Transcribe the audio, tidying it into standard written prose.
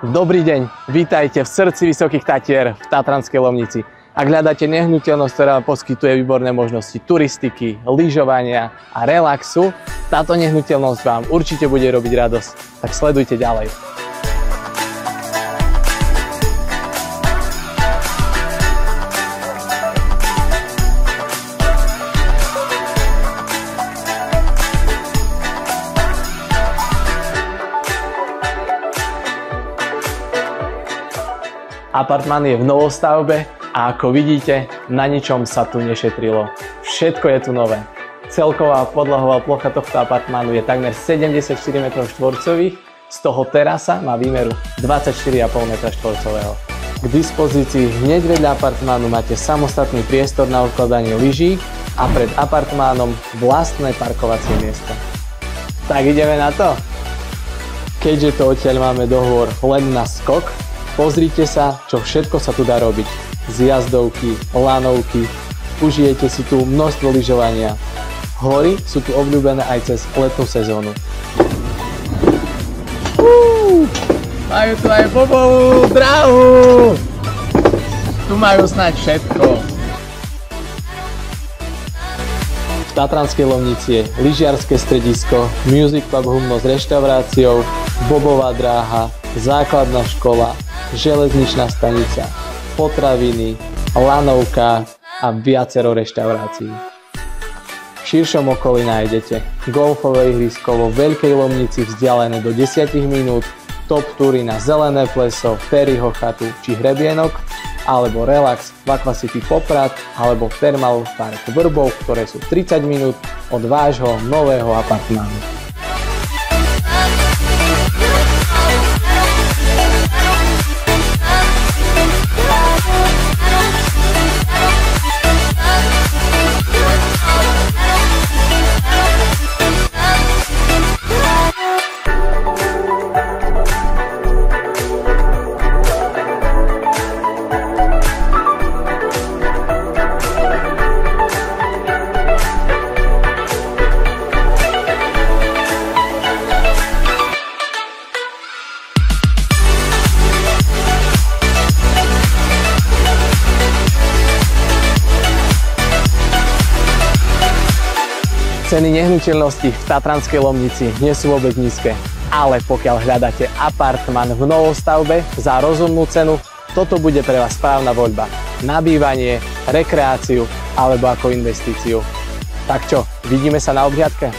Dobrý deň, vítajte v srdci Vysokých Tatier v Tatranskej Lomnici. Ak hľadáte nehnuteľnosť, ktorá poskytuje výborné možnosti turistiky, lyžovania a relaxu, táto nehnuteľnosť vám určite bude robiť radosť, tak sledujte ďalej. Apartmán je v novostavbe a ako vidíte, na ničom sa tu nešetrilo. Všetko je tu nové. Celková podlahová plocha tohto apartmánu je takmer 74 m2, z toho terasa má výmeru 24,5 m2. K dispozícii hneď vedľa apartmánu máte samostatný priestor na ukladanie lyží a pred apartmánom vlastné parkovacie miesto. Tak ideme na to? Keďže to odtiaľ máme dohovor len na skok, pozrite sa, čo všetko sa tu dá robiť. Zjazdovky, lanovky, užijete si tu množstvo lyžovania. Hory sú tu obľúbené aj cez letnú sezónu. Majú tu aj bobovú dráhu! Tu majú snáď všetko. V Tatranskej Lomnici je lyžiarske stredisko, music pub Humno s reštauráciou, bobová dráha, základná škola, železničná stanica, potraviny, lanovka a viacero reštaurácií. V širšom okolí nájdete golfové ihrisko vo Veľkej Lomnici vzdialené do 10 minút, top túry na Zelené pleso, Terryho chatu či hrebienok, alebo relax v Aquacity Poprad alebo Thermal Park Vrbov, ktoré sú 30 minút od vášho nového apartmánu. Ceny nehnuteľností v Tatranskej Lomnici nie sú vôbec nízke, ale pokiaľ hľadáte apartmán v novostavbe za rozumnú cenu, toto bude pre vás správna voľba. Na bývanie, rekreáciu alebo ako investíciu. Tak čo, vidíme sa na obhliadke?